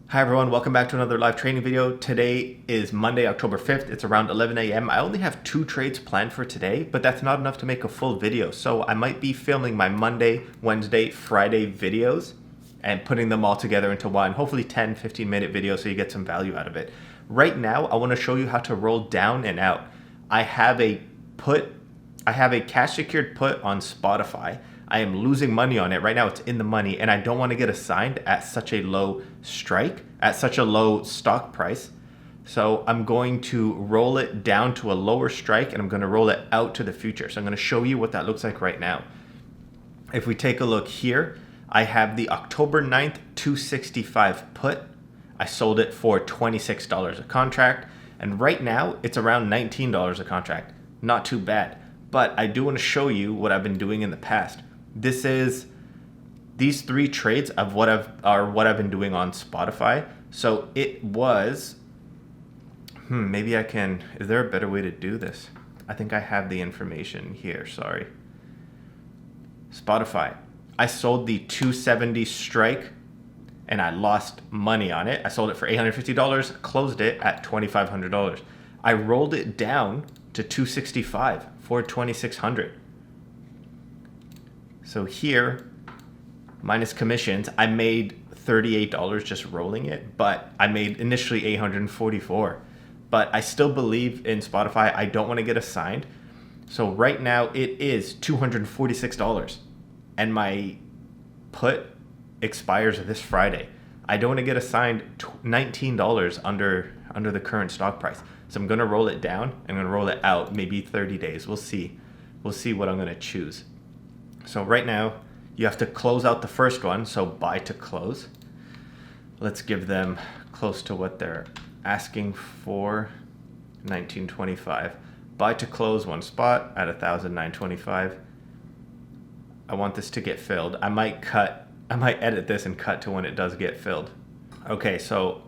Hi everyone, welcome back to another live trading video. Today is Monday, October 5th. It's around 11 a.m. I only have 2 trades planned for today, but that's not enough to make a full video. So I might be filming my Monday, Wednesday, Friday videos and putting them all together into one, hopefully 10, 15-minute video so you get some value out of it. Right now, I want to show you how to roll down and out. I have a cash secured put on Spotify. I am losing money on it. Right now it's in the money and I don't want to get assigned at such a low strike, at such a low stock price. So I'm going to roll it down to a lower strike and I'm going to roll it out to the future. So I'm going to show you what that looks like right now. If we take a look here, I have the October 9th 265 put. I sold it for $26 a contract. And right now it's around $19 a contract. Not too bad. But I do want to show you what I've been doing in the past. These 3 trades of what I've been doing on Spotify. So it was, maybe I can, is there a better way to do this? I think I have the information here, sorry. Spotify. I sold the 270 strike and I lost money on it. I sold it for $850, closed it at $2,500. I rolled it down to 265 for $2,600. So here, minus commissions, I made $38 just rolling it, but I made initially $844. But I still believe in Spotify. I don't want to get assigned. So right now it is $246 and my put expires this Friday. I don't want to get assigned $19 under the current stock price. So I'm going to roll it down. I'm going to roll it out maybe 30 days. We'll see. We'll see what I'm going to choose. So right now, you have to close out the first one, so buy to close. Let's give them close to what they're asking for, 1925. Buy to close one spot at 1,925. I want this to get filled. I might edit this and cut to when it does get filled. Okay, so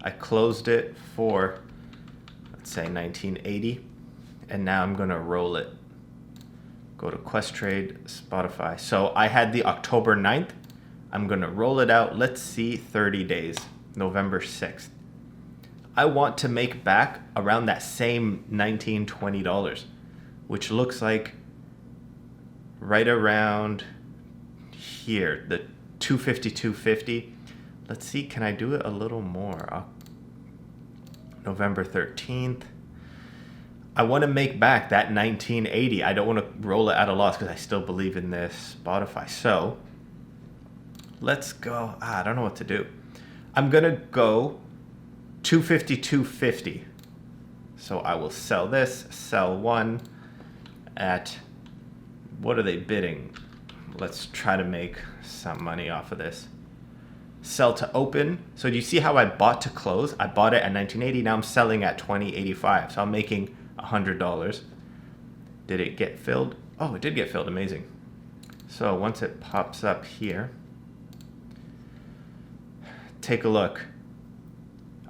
I closed it for, let's say 1980, and now I'm gonna roll it. Go to Questrade, Spotify. So I had the October 9th. I'm going to roll it out. Let's see, 30 days, November 6th. I want to make back around that same $19, $20, which looks like right around here, the 250, 250. Let's see, can I do it a little more? November 13th. I want to make back that 1980. I don't want to roll it at a loss because I still believe in this Spotify. So let's go. I don't know what to do. I'm going to go 250, 250. So I will sell this, sell one at, what are they bidding? Let's try to make some money off of this. Sell to open. So do you see how I bought to close? I bought it at 1980. Now I'm selling at 2085. So I'm making $100. Did it get filled? Oh, it did get filled. Amazing. So once it pops up here, take a look.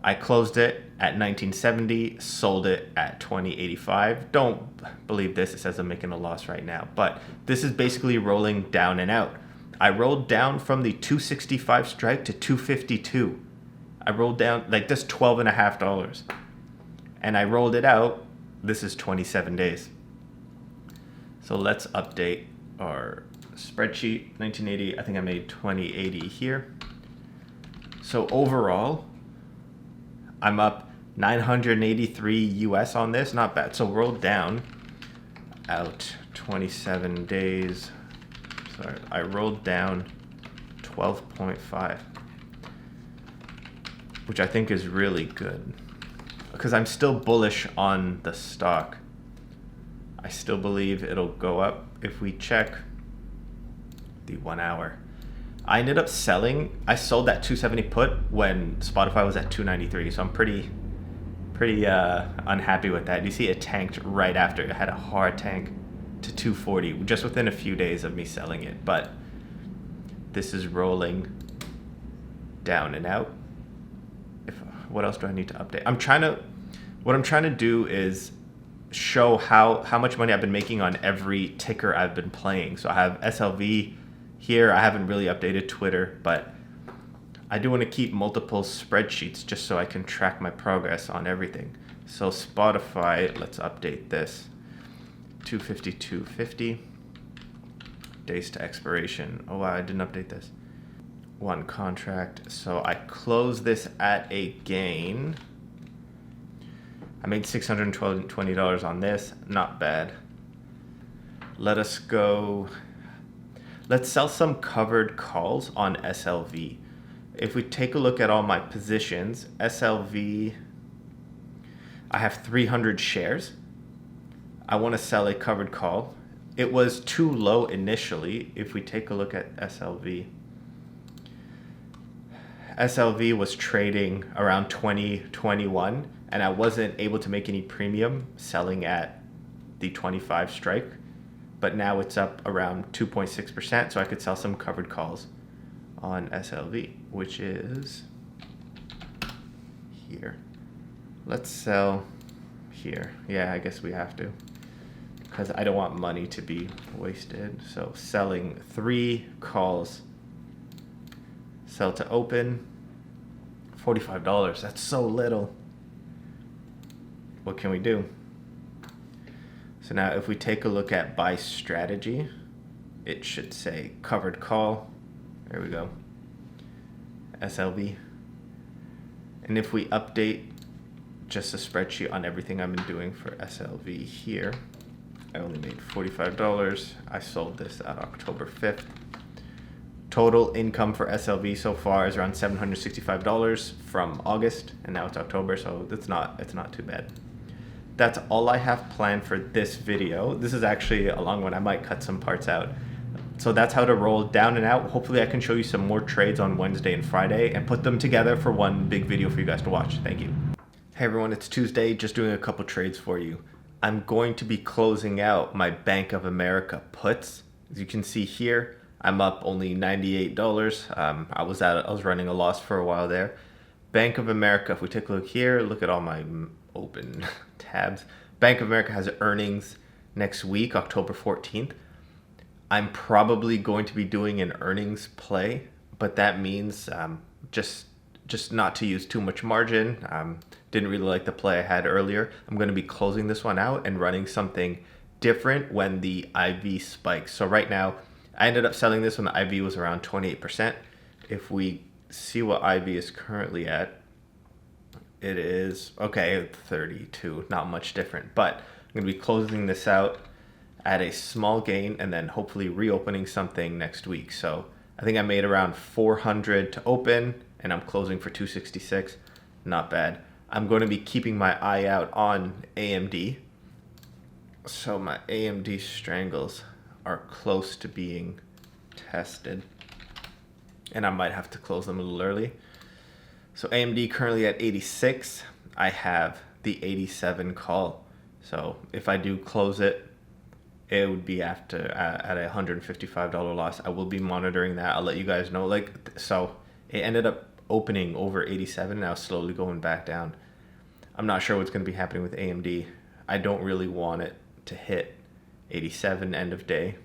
I closed it at 1970, sold it at 2085. Don't believe this. It says I'm making a loss right now, but this is basically rolling down and out. I rolled down from the 265 strike to 252. I rolled down like this $12.50, and I rolled it out. This is 27 days. So let's update our spreadsheet. 1980, I think I made 2080 here. So overall, I'm up 983 US on this, not bad. So roll down out 27 days. Sorry, I rolled down 12.5, which I think is really good. Because I'm still bullish on the stock. I still believe it'll go up. If we check the 1 hour, I ended up selling. I sold that 270 put when Spotify was at 293. So I'm pretty unhappy with that. You see it tanked right after. It had a hard tank to 240 just within a few days of me selling it. But this is rolling down and out. What else do I need to update? What I'm trying to do is show how much money I've been making on every ticker I've been playing. So I have SLV here. I haven't really updated Twitter, but I do want to keep multiple spreadsheets just so I can track my progress on everything. So Spotify, let's update this. 252.50. Days to expiration. Oh wow, I didn't update this. One contract. So I close this at a gain. I made $620 on this. Not bad. Let us go. Let's sell some covered calls on SLV. If we take a look at all my positions, SLV, I have 300 shares. I want to sell a covered call. It was too low initially. If we take a look at SLV, SLV was trading around 2021, and I wasn't able to make any premium selling at the 25 strike, but now it's up around 2.6%, so I could sell some covered calls on SLV, which is here. Let's sell here. Yeah, I guess we have to, because I don't want money to be wasted. So selling 3 calls. Sell to open. $45. That's so little. What can we do? So now if we take a look at buy strategy, it should say covered call. There we go. SLV. And if we update just a spreadsheet on everything I've been doing for SLV here, I only made $45. I sold this at October 5th. Total income for SLV so far is around $765 from August, and now it's October, so it's not too bad. That's all I have planned for this video. This is actually a long one. I might cut some parts out. So that's how to roll down and out. Hopefully I can show you some more trades on Wednesday and Friday and put them together for one big video for you guys to watch. Thank you. Hey everyone, it's Tuesday, just doing a couple trades for you. I'm going to be closing out my Bank of America puts. As you can see here, I'm up only $98. I was running a loss for a while there. Bank of America, if we take a look here, look at all my open tabs. Bank of America has earnings next week, October 14th. I'm probably going to be doing an earnings play, but that means just not to use too much margin. Didn't really like the play I had earlier. I'm going to be closing this one out and running something different when the IV spikes. So right now, I ended up selling this when the IV was around 28%. If we see what IV is currently at, it is, okay, 32, not much different. But I'm going to be closing this out at a small gain and then hopefully reopening something next week. So I think I made around 400 to open and I'm closing for 266. Not bad. I'm going to be keeping my eye out on AMD. So my AMD strangles are close to being tested and I might have to close them a little early. So AMD currently at 86. I have the 87 call. So if I do close it, it would be at a $155 loss. I will be monitoring that. I'll let you guys know. So it ended up opening over 87, now slowly going back down. I'm not sure what's going to be happening with AMD. I don't really want it to hit 87 end of day,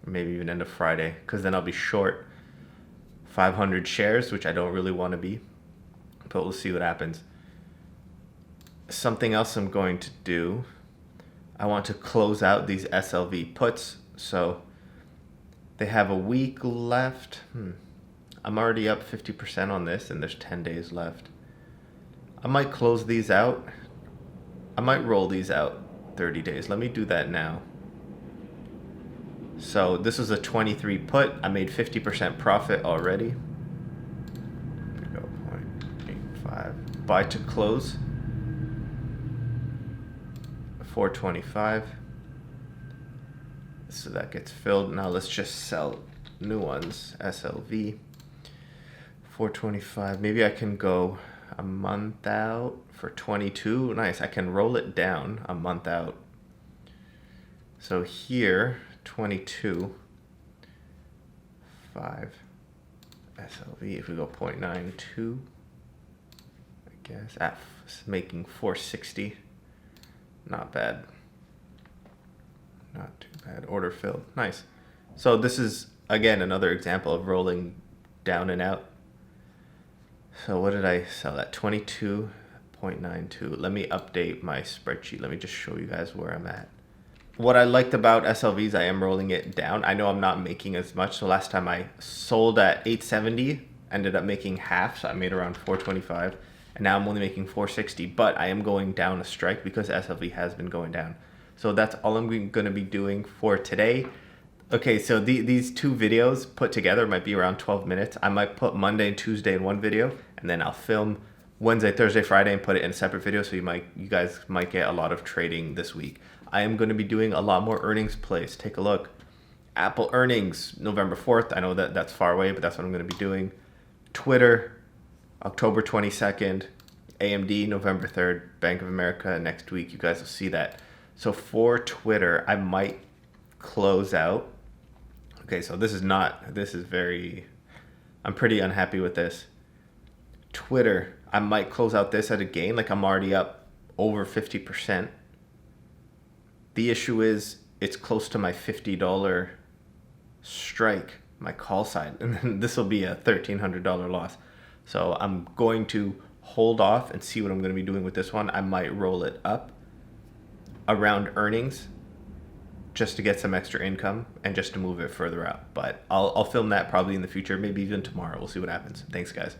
maybe even end of Friday, because then I'll be short 500 shares, which I don't really want to be, but we'll see what happens. Something else I'm going to do, I want to close out these SLV puts. So they have a week left. I'm already up 50% on this and there's 10 days left. I might close these out. I might roll these out 30 days. Let me do that now. So this is a 23 put. I made 50% profit already. There we go, 0.85. Buy to close. 425. So that gets filled. Now let's just sell new ones. SLV. 425. Maybe I can go a month out for 22. Nice. I can roll it down a month out. So here, 22. 5. SLV. If we go 0.92, I guess. Making 460. Not bad. Not too bad. Order filled. Nice. So this is, again, another example of rolling down and out. So what did I sell at? 22.92. Let me update my spreadsheet. Let me just show you guys where I'm at. What I liked about SLVs, I am rolling it down. I know I'm not making as much. So last time I sold at 870, ended up making half. So I made around 425. And now I'm only making 460. But I am going down a strike because SLV has been going down. So that's all I'm going to be doing for today. Okay, so these two videos put together might be around 12 minutes. I might put Monday and Tuesday in one video, and then I'll film Wednesday, Thursday, Friday, and put it in a separate video. So you guys might get a lot of trading this week. I am going to be doing a lot more earnings plays. Take a look. Apple earnings, November 4th. I know that's far away, but that's what I'm going to be doing. Twitter, October 22nd. AMD, November 3rd. Bank of America next week. You guys will see that. So for Twitter, I might close out. Okay, so I'm pretty unhappy with this. Twitter, I might close out this at a gain. Like I'm already up over 50%. The issue is it's close to my $50 strike, my call side. And then this will be a $1,300 loss. So I'm going to hold off and see what I'm going to be doing with this one. I might roll it up around earnings just to get some extra income and just to move it further out. But I'll film that probably in the future, maybe even tomorrow. We'll see what happens. Thanks, guys.